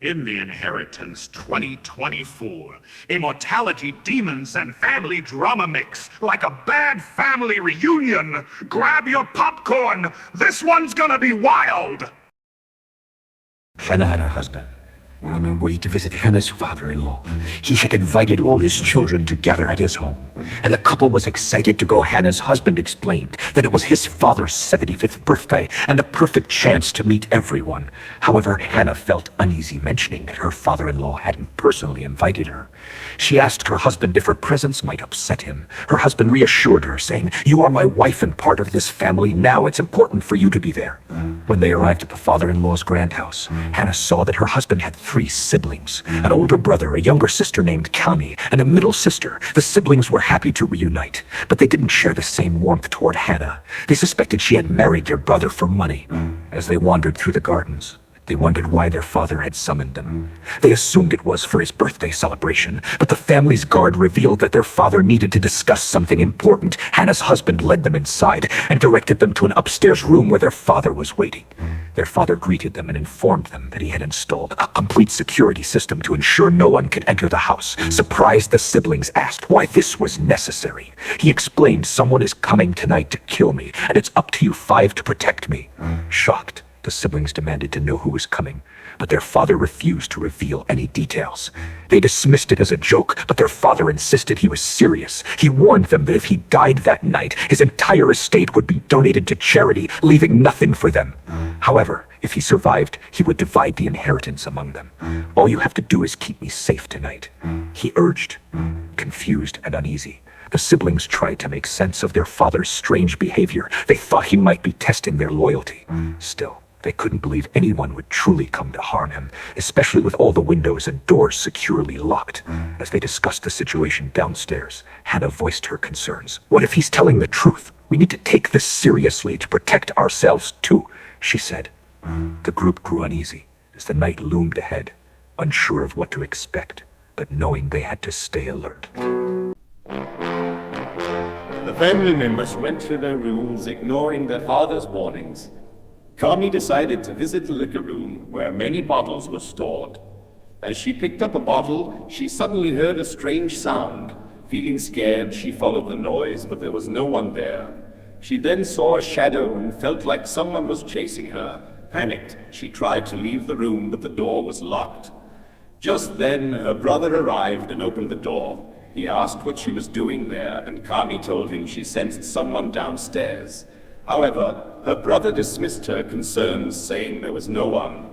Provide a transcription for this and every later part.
In the Inheritance 2024, immortality, demons, and family drama mix like a bad family reunion. Grab your popcorn. This one's gonna be wild. Hannah had a husband. On her way to visit Hannah's father-in-law, he had invited all his children to gather at his home, and the couple was excited to go. Hannah's husband explained that it was his father's 75th birthday and the perfect chance to meet everyone. However, Hannah felt uneasy mentioning that her father-in-law hadn't personally invited her. She asked her husband if her presence might upset him. Her husband reassured her, saying, "You are my wife and part of this family. Now it's important for you to be there." When they arrived at the father-in-law's grand house, Hannah saw that her husband had 3 siblings, an older brother, a younger sister named Kami, and a middle sister. The siblings were happy to reunite, but they didn't share the same warmth toward Hannah. They suspected she had married their brother for money. As they wandered through the gardens, they wondered why their father had summoned them. They assumed it was for his birthday celebration, but the family's guard revealed that their father needed to discuss something important. Hannah's husband led them inside and directed them to an upstairs room where their father was waiting. Their father greeted them and informed them that he had installed a complete security system to ensure no one could enter the house. Surprised, the siblings asked why this was necessary. He explained, "Someone is coming tonight to kill me, and it's up to you 5 to protect me." Shocked, the siblings demanded to know who was coming, but their father refused to reveal any details. They dismissed it as a joke, but their father insisted he was serious. He warned them that if he died that night, his entire estate would be donated to charity, leaving nothing for them. However, if he survived, he would divide the inheritance among them. "All you have to do is keep me safe tonight," he urged, confused and uneasy. The siblings tried to make sense of their father's strange behavior. They thought he might be testing their loyalty. Still, they couldn't believe anyone would truly come to harm him, especially with all the windows and doors securely locked. As they discussed the situation downstairs, Hannah voiced her concerns. "What if he's telling the truth? We need to take this seriously to protect ourselves too," she said. The group grew uneasy as the night loomed ahead, unsure of what to expect, but knowing they had to stay alert. The family members went to their rooms, ignoring their father's warnings. Kami decided to visit the liquor room, where many bottles were stored. As she picked up a bottle, she suddenly heard a strange sound. Feeling scared, she followed the noise, but there was no one there. She then saw a shadow and felt like someone was chasing her. Panicked, she tried to leave the room, but the door was locked. Just then, her brother arrived and opened the door. He asked what she was doing there, and Kami told him she sensed someone downstairs. However, her brother dismissed her concerns, saying there was no one.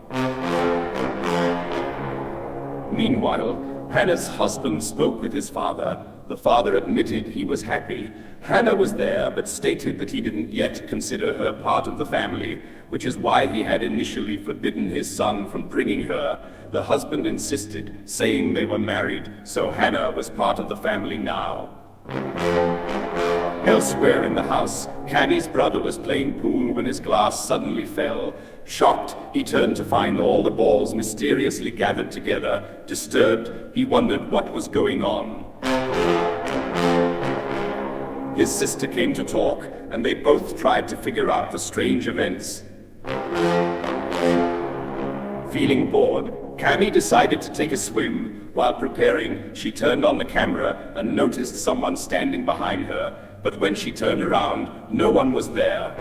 Meanwhile, Hannah's husband spoke with his father. The father admitted he was happy. Hannah was there, but stated that he didn't yet consider her part of the family, which is why he had initially forbidden his son from bringing her. The husband insisted, saying they were married, so Hannah was part of the family now. Elsewhere in the house, Kami's brother was playing pool when his glass suddenly fell. Shocked, he turned to find all the balls mysteriously gathered together. Disturbed, he wondered what was going on. His sister came to talk, and they both tried to figure out the strange events. Feeling bored, Kami decided to take a swim. While preparing, she turned on the camera and noticed someone standing behind her. But when she turned around, no one was there.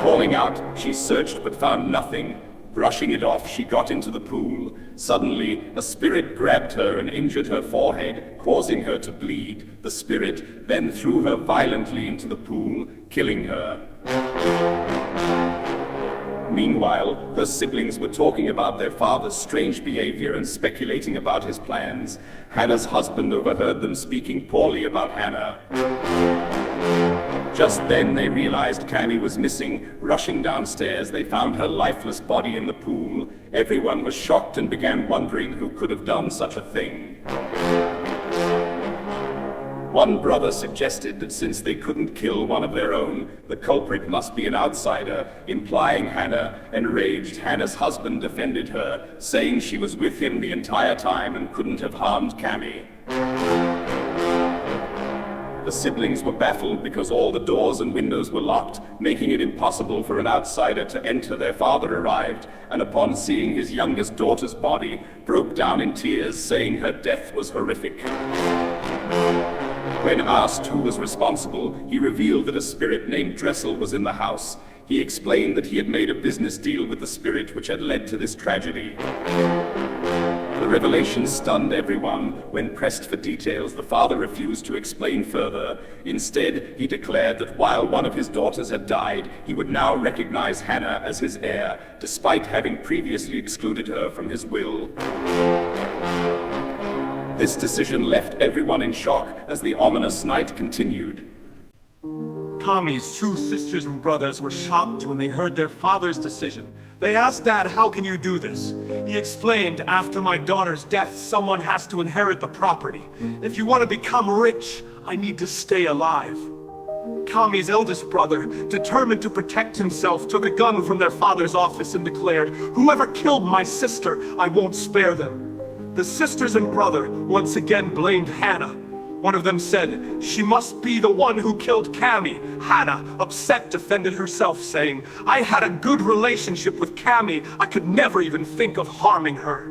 Calling out, she searched but found nothing. Brushing it off, she got into the pool. Suddenly, a spirit grabbed her and injured her forehead, causing her to bleed. The spirit then threw her violently into the pool, killing her. Meanwhile, her siblings were talking about their father's strange behavior and speculating about his plans. Hannah's husband overheard them speaking poorly about Hannah. Just then they realized Kami was missing. Rushing downstairs, they found her lifeless body in the pool. Everyone was shocked and began wondering who could have done such a thing. One brother suggested that since they couldn't kill one of their own, the culprit must be an outsider, implying Hannah. Enraged, Hannah's husband defended her, saying she was with him the entire time and couldn't have harmed Kami. The siblings were baffled because all the doors and windows were locked, making it impossible for an outsider to enter. Their father arrived, and upon seeing his youngest daughter's body, broke down in tears, saying her death was horrific. When asked who was responsible, he revealed that a spirit named Dressel was in the house. He explained that he had made a business deal with the spirit which had led to this tragedy. The revelation stunned everyone. When pressed for details, the father refused to explain further. Instead, he declared that while one of his daughters had died, he would now recognize Hannah as his heir, despite having previously excluded her from his will. This decision left everyone in shock as the ominous night continued. Tommy's two sisters and brothers were shocked when they heard their father's decision. They asked Dad, "How can you do this?" He explained, "After my daughter's death, someone has to inherit the property. If you want to become rich, I need to stay alive." Tommy's eldest brother, determined to protect himself, took a gun from their father's office and declared, "Whoever killed my sister, I won't spare them." The sisters and brother once again blamed Hannah. One of them said, "She must be the one who killed Cammy." Hannah, upset, defended herself, saying, "I had a good relationship with Cammy. I could never even think of harming her."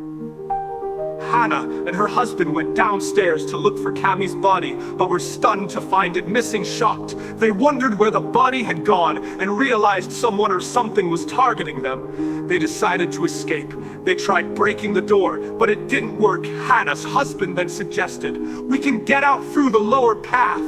Hannah and her husband went downstairs to look for Cammy's body, but were stunned to find it missing. Shocked, they wondered where the body had gone and realized someone or something was targeting them. They decided to escape. They tried breaking the door, but it didn't work. Hannah's husband then suggested, "We can get out through the lower path."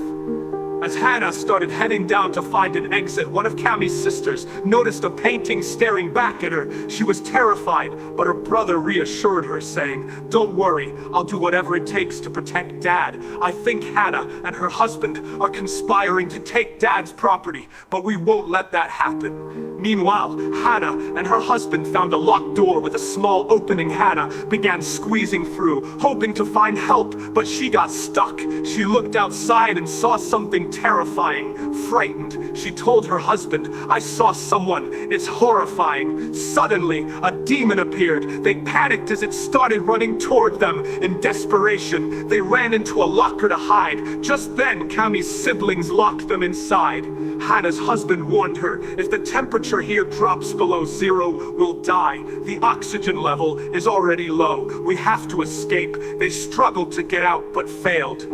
As Hannah started heading down to find an exit, one of Cammy's sisters noticed a painting staring back at her. She was terrified, but her brother reassured her, saying, "Don't worry, I'll do whatever it takes to protect Dad. I think Hannah and her husband are conspiring to take Dad's property, but we won't let that happen." Meanwhile, Hannah and her husband found a locked door with a small opening. Hannah began squeezing through, hoping to find help, but she got stuck. She looked outside and saw something terrifying. Frightened, she told her husband, "I saw someone. It's horrifying." Suddenly, a demon appeared. They panicked as it started running toward them. In desperation, they ran into a locker to hide. Just then, Cammy's siblings locked them inside. Hannah's husband warned her, "If the temperature here drops below 0, we'll die. The oxygen level is already low. We have to escape." They struggled to get out, but failed.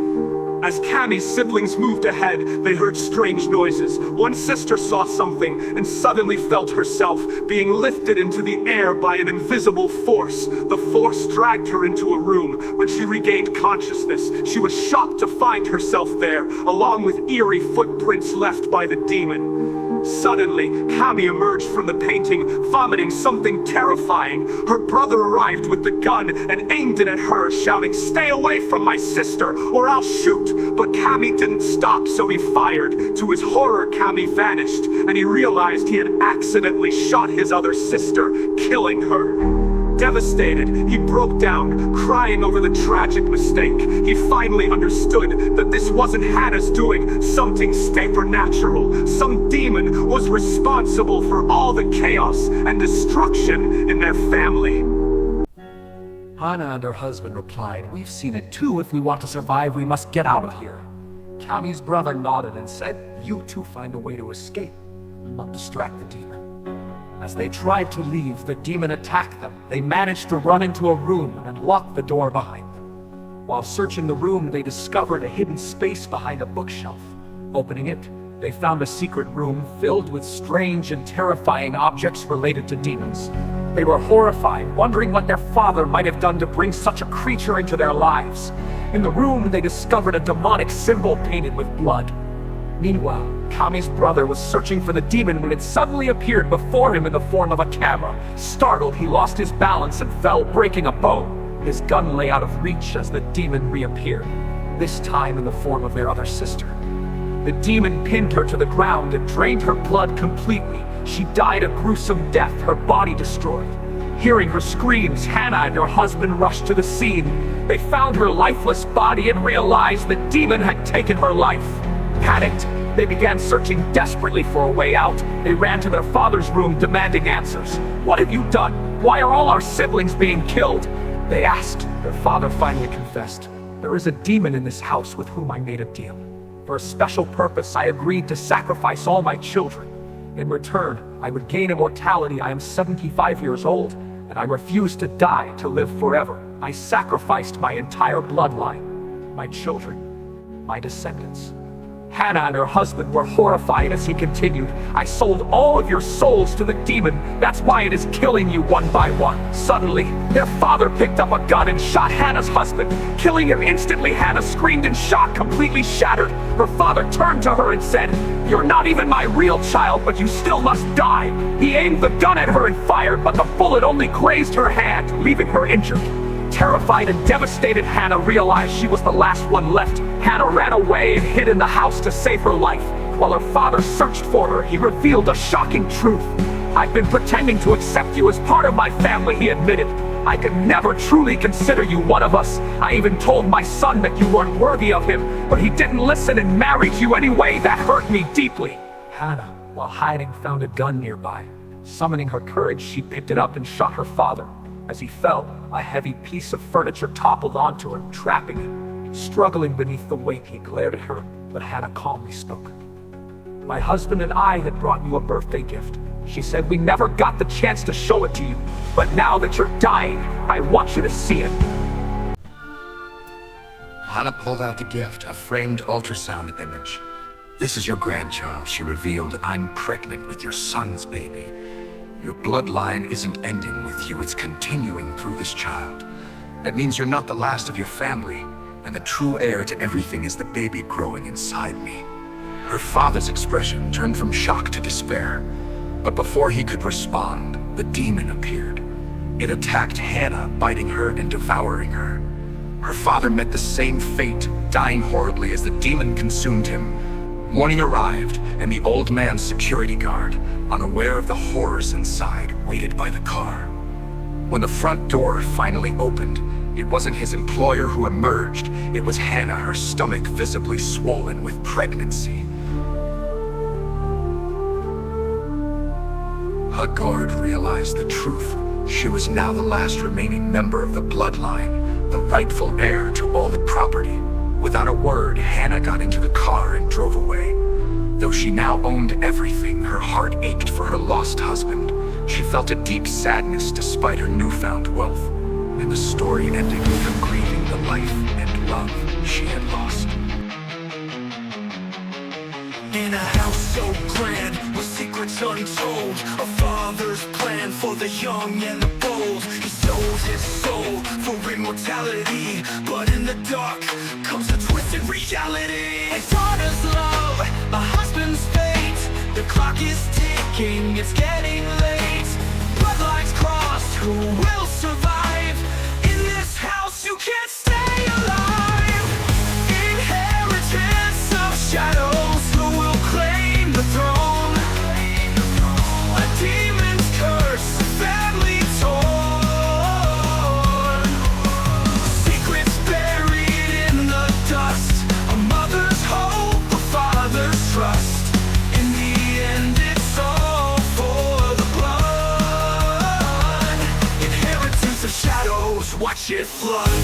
As Cammy's siblings moved ahead, they heard strange noises. One sister saw something and suddenly felt herself being lifted into the air by an invisible force. The force dragged her into a room. When she regained consciousness, she was shocked to find herself there, along with eerie footprints left by the demon. Suddenly, Cammy emerged from the painting, vomiting something terrifying. Her brother arrived with the gun and aimed it at her, shouting, "Stay away from my sister, or I'll shoot!" But Cammy didn't stop, so he fired. To his horror, Cammy vanished, and he realized he had accidentally shot his other sister, killing her. Devastated, he broke down, crying over the tragic mistake. He finally understood that this wasn't Hannah's doing. Something supernatural, some demon, was responsible for all the chaos and destruction in their family. Hannah and her husband replied, "We've seen it too. If we want to survive, we must get out of here." Cammy's brother nodded and said, "You two find a way to escape. I'll distract the demon." As they tried to leave, the demon attacked them. They managed to run into a room and lock the door behind them. While searching the room, they discovered a hidden space behind a bookshelf. Opening it, they found a secret room filled with strange and terrifying objects related to demons. They were horrified, wondering what their father might have done to bring such a creature into their lives. In the room, they discovered a demonic symbol painted with blood. Meanwhile, Cammy's brother was searching for the demon when it suddenly appeared before him in the form of a camera. Startled, he lost his balance and fell, breaking a bone. His gun lay out of reach as the demon reappeared, this time in the form of their other sister. The demon pinned her to the ground and drained her blood completely. She died a gruesome death, her body destroyed. Hearing her screams, Hannah and her husband rushed to the scene. They found her lifeless body and realized the demon had taken her life. Panicked, they began searching desperately for a way out. They ran to their father's room demanding answers. "What have you done? Why are all our siblings being killed?" they asked. Their father finally confessed, "There is a demon in this house with whom I made a deal. For a special purpose, I agreed to sacrifice all my children. In return, I would gain immortality. I am 75 years old, and I refuse to die to live forever. I sacrificed my entire bloodline, my children, my descendants. Hannah and her husband were horrified as he continued. I sold all of your souls to the demon. That's why it is killing you one by one. Suddenly, their father picked up a gun and shot Hannah's husband, killing him instantly. Hannah screamed in shock, completely shattered. Her father turned to her and said, "You're not even my real child, but you still must die." He aimed the gun at her and fired, but the bullet only grazed her hand, leaving her injured. Terrified and devastated, Hannah realized she was the last one left. Hannah ran away and hid in the house to save her life. While her father searched for her, he revealed a shocking truth. "I've been pretending to accept you as part of my family," he admitted. "I could never truly consider you one of us. I even told my son that you weren't worthy of him, but he didn't listen and married you anyway. That hurt me deeply." Hannah, while hiding, found a gun nearby. Summoning her courage, she picked it up and shot her father. As he fell, a heavy piece of furniture toppled onto him, trapping him. Struggling beneath the weight, he glared at her, but Hannah calmly spoke. "My husband and I had brought you a birthday gift," she said. "We never got the chance to show it to you, but now that you're dying, I want you to see it." Hannah pulled out the gift, a framed ultrasound image. "This is your grandchild," she revealed. "I'm pregnant with your son's baby. Your bloodline isn't ending with you, it's continuing through this child. That means you're not the last of your family, and the true heir to everything is the baby growing inside me." Her father's expression turned from shock to despair, but before he could respond, the demon appeared. It attacked Hannah, biting her and devouring her. Her father met the same fate, dying horribly as the demon consumed him. Morning arrived, and the old man's security guard, unaware of the horrors inside, waited by the car. When the front door finally opened, it wasn't his employer who emerged. It was Hannah, her stomach visibly swollen with pregnancy. Her guard realized the truth. She was now the last remaining member of the bloodline, the rightful heir to all the property. Without a word, Hannah got into the car and drove away. Though she now owned everything, her heart ached for her lost husband. She felt a deep sadness despite her newfound wealth, and the story ended with her grieving the life and love she had lost. In a house so grand, with secrets untold, a father's plan for the young and the bold. He sold his soul for immortality, but in the dark comes a twisted reality. A daughter's love, a husband's fate. The clock is ticking, it's getting late. Bloodlines crossed, who will survive? In this house you can't stay alive. Inheritance of shadows, who will claim the throne? A demon's curse, family torn. Secrets buried in the dust, a mother's hope, a father's trust. In the end it's all for the blood. Inheritance of shadows, watch it flood.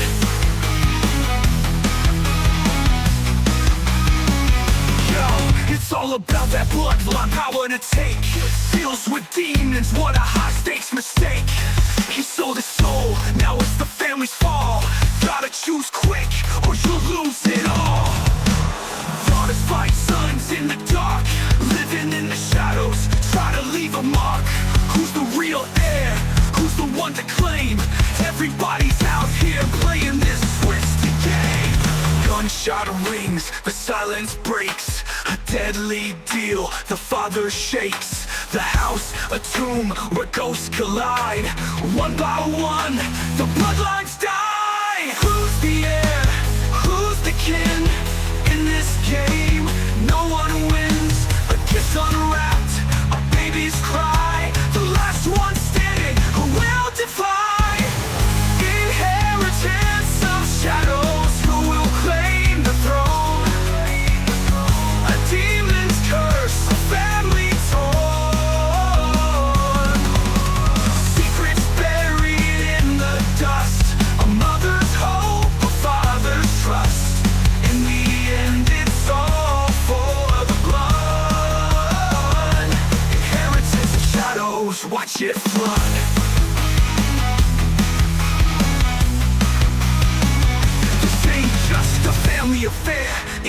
It's all about that bloodline power to take. Deals with demons, what a high stakes mistake. He sold his soul, now it's the family's fall. Gotta choose quick, or you'll lose it all. Daughters fight sons in the dark, living in the shadows, try to leave a mark. Who's the real heir? Who's the one to claim? Everybody's out here playing this twisted game. Gunshot rings, the silence breaks. A deadly deal, the father shakes. The house, a tomb where ghosts collide. One by one, the bloodlines die. Who's the heir? Who's the kin? In this game, no one wins. A gift unwrapped, a baby's cry. The last one standing, who will defy? Inheritance of shadows, who will claim the throne? A demon's curse, a family torn. Secrets buried in the dust, a mother's hope, a father's trust. In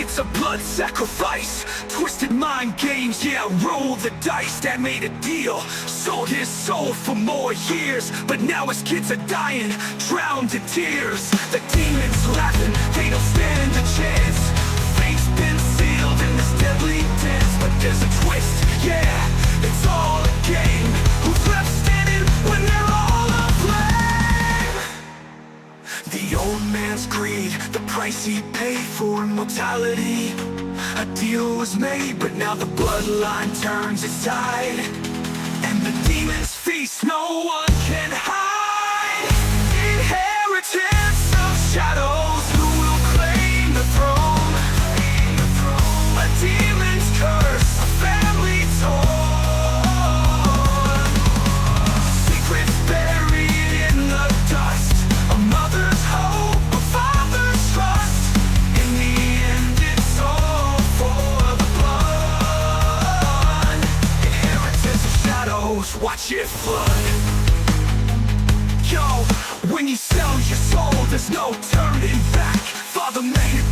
It's a blood sacrifice, twisted mind games, yeah, roll the dice. Dad made a deal, sold his soul for more years, but now his kids are dying, drowned in tears. The demons laughing, they don't stand a chance. Fate's been sealed in this deadly dance, but there's a twist, yeah, it's all a game. Who's left standing when they're all aflame? The old man's greed, the price he paid for immortality. A deal was made, but now the bloodline turns its tide, and the demons feast, no one can hide. Inheritance of shadows, who will claim the throne? A demon's curse, a family torn. Secrets buried in the dust, a mother's hope, a father's trust. In the end it's all for the blood. Inheritance of shadows, watch it flood. Yo, when you sell your soul, there's no turning back. Father made it